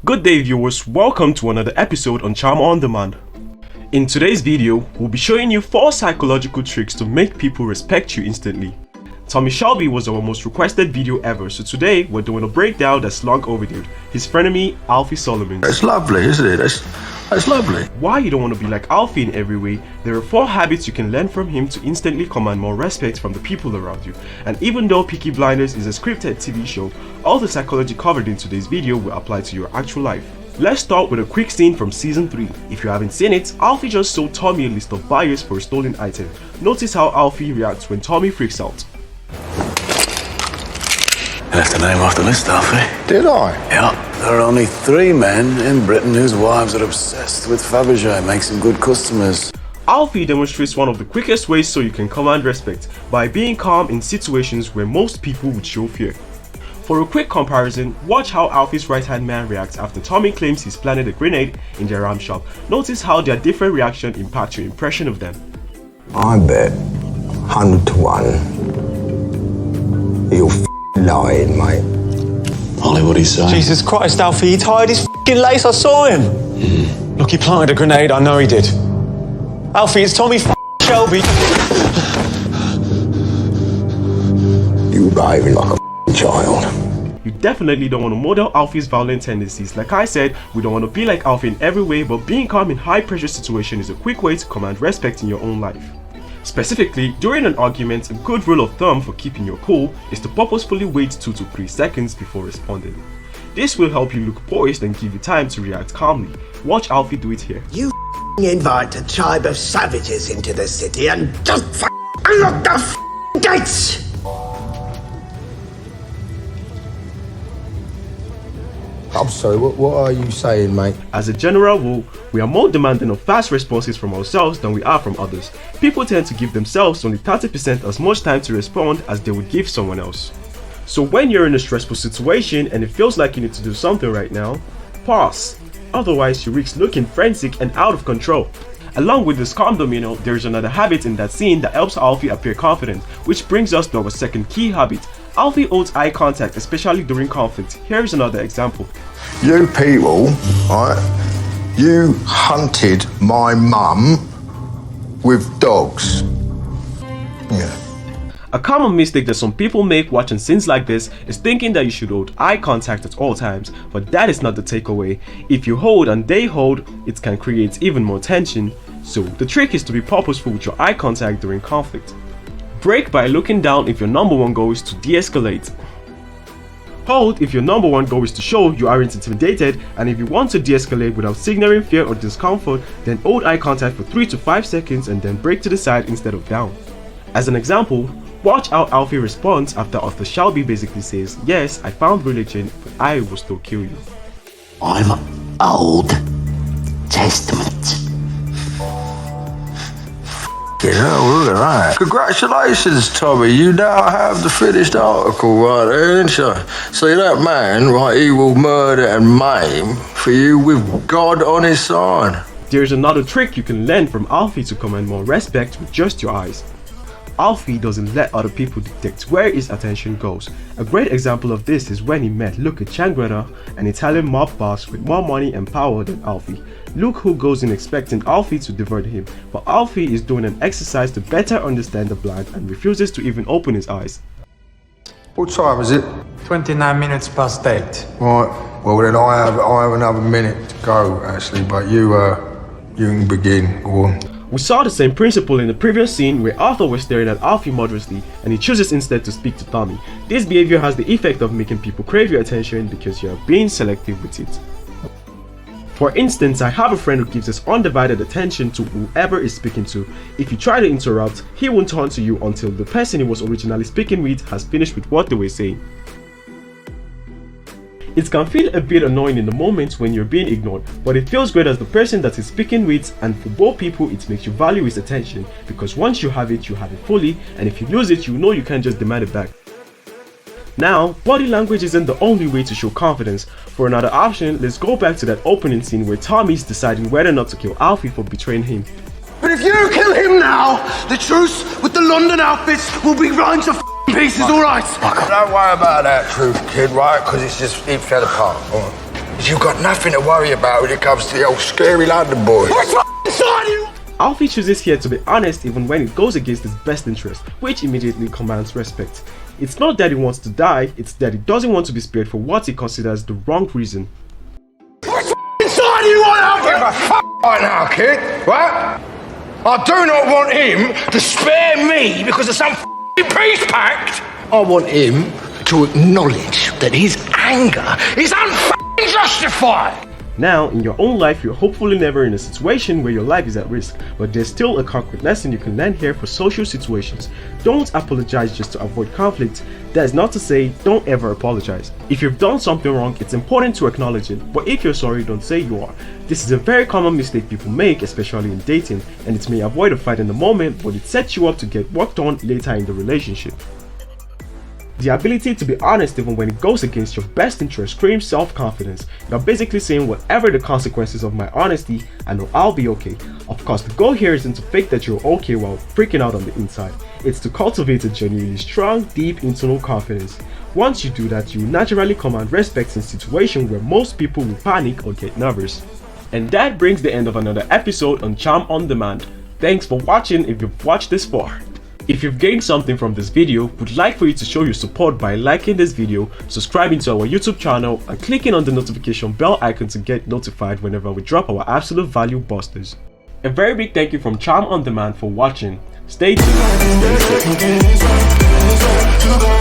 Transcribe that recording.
Good day viewers, welcome to another episode on Charm on Demand. In today's video, we'll be showing you 4 psychological tricks to make people respect you instantly. Tommy Shelby was our most requested video ever, so today we're doing a breakdown that's long overdue. His frenemy, Alfie Solomon. That's lovely, isn't it? That's lovely. Why you don't want to be like Alfie in every way, there are 4 habits you can learn from him to instantly command more respect from the people around you. And even though Peaky Blinders is a scripted TV show, all the psychology covered in today's video will apply to your actual life. Let's start with a quick scene from season 3. If you haven't seen it, Alfie just sold Tommy a list of buyers for a stolen item. Notice how Alfie reacts when Tommy freaks out. You left the name off the list, Alfie. Did I? Yeah. There are only 3 men in Britain whose wives are obsessed with Fabergé. Makes them good customers. Alfie demonstrates one of the quickest ways so you can command respect, by being calm in situations where most people would show fear. For a quick comparison, watch how Alfie's right-hand man reacts after Tommy claims he's planted a grenade in their ram shop. Notice how their different reactions impact your impression of them. I bet 100 to 1 you're lying, mate. Ollie, what he's saying? Jesus Christ, Alfie, he tied his f***ing lace, I saw him. Look, he planted a grenade, I know he did. Alfie, it's Tommy Shelby. You behaving like a child. You definitely don't want to model Alfie's violent tendencies. Like I said, we don't want to be like Alfie in every way, but being calm in high pressure situations is a quick way to command respect in your own life. Specifically, during an argument, a good rule of thumb for keeping your cool is to purposefully wait 2 to 3 seconds before responding. This will help you look poised and give you time to react calmly. Watch Alfie do it here. You invite a tribe of savages into the city and just unlock the gates! I'm sorry, what are you saying, mate? As a general rule, we are more demanding of fast responses from ourselves than we are from others. People tend to give themselves only 30% as much time to respond as they would give someone else. So when you're in a stressful situation and it feels like you need to do something right now, pause. Otherwise you risk looking frantic and out of control. Along with this calm demeanor, there is another habit in that scene that helps Alfie appear confident, which brings us to our second key habit. Alfie holds eye contact, especially during conflict. Here is another example. You people, right? You hunted my mum with dogs. Yeah. A common mistake that some people make watching scenes like this is thinking that you should hold eye contact at all times, but that is not the takeaway. If you hold and they hold, it can create even more tension. So the trick is to be purposeful with your eye contact during conflict. Break by looking down if your number 1 goal is to de-escalate. Hold if your number 1 goal is to show you aren't intimidated, and if you want to de-escalate without signaling fear or discomfort, then hold eye contact for 3 to 5 seconds and then break to the side instead of down. As an example, watch how Alfie responds after Arthur Shelby basically says, "Yes, I found religion, but I will still kill you." I'm Old Testament. Yeah, look at that. Congratulations, Tommy. You now have the finished article right there, ain't you? See, that man, right, he will murder and maim for you with God on his side. There's another trick you can learn from Alfie to command more respect with just your eyes. Alfie doesn't let other people dictate where his attention goes. A great example of this is when he met Luca Changuera, an Italian mob boss with more money and power than Alfie. Look who goes in expecting Alfie to divert him, but Alfie is doing an exercise to better understand the blind and refuses to even open his eyes. What time is it? 29 minutes past 8. Right, well then I have another minute to go actually, but you can begin. Go on. We saw the same principle in the previous scene where Arthur was staring at Alfie moderately and he chooses instead to speak to Tommy. This behavior has the effect of making people crave your attention because you are being selective with it. For instance, I have a friend who gives his undivided attention to whoever is speaking to. If you try to interrupt, he won't turn to you until the person he was originally speaking with has finished with what they were saying. It can feel a bit annoying in the moment when you're being ignored, but it feels great as the person that he's speaking with, and for both people it makes you value his attention, because once you have it fully, and if you lose it, you know you can't just demand it back. Now, body language isn't the only way to show confidence. For another option, let's go back to that opening scene where Tommy's deciding whether or not to kill Alfie for betraying him. But if you kill him now, the truce with the London outfits will be run to pieces, all right? Don't worry about that truth, kid, right? Because it fell apart. All right. is you've got nothing to worry about when it comes to the old scary London boy. Alfie chooses here to be honest even when it goes against his best interest, which immediately commands respect. It's not that he wants to die, it's that he doesn't want to be spared for what he considers the wrong reason. What's inside you? I don't give a fuck right now, kid. What? I do not want him to spare me because of some peace pact. I want him to acknowledge that his anger is unjustified. Now, in your own life, you're hopefully never in a situation where your life is at risk, but there's still a concrete lesson you can learn here for social situations. Don't apologize just to avoid conflict. That is not to say don't ever apologize. If you've done something wrong, it's important to acknowledge it, but if you're sorry, don't say you are. This is a very common mistake people make, especially in dating, and it may avoid a fight in the moment, but it sets you up to get work done later in the relationship. The ability to be honest even when it goes against your best interest screams self-confidence. You're basically saying whatever the consequences of my honesty, I know I'll be okay. Of course, the goal here isn't to fake that you're okay while freaking out on the inside. It's to cultivate a genuinely strong, deep internal confidence. Once you do that, you naturally command respect in situations where most people will panic or get nervous. And that brings the end of another episode on Charm on Demand. Thanks for watching if you've watched this far. If you've gained something from this video, would like for you to show your support by liking this video, subscribing to our YouTube channel, and clicking on the notification bell icon to get notified whenever we drop our absolute value busters. A very big thank you from Charm on Demand for watching. Stay tuned. Stay safe.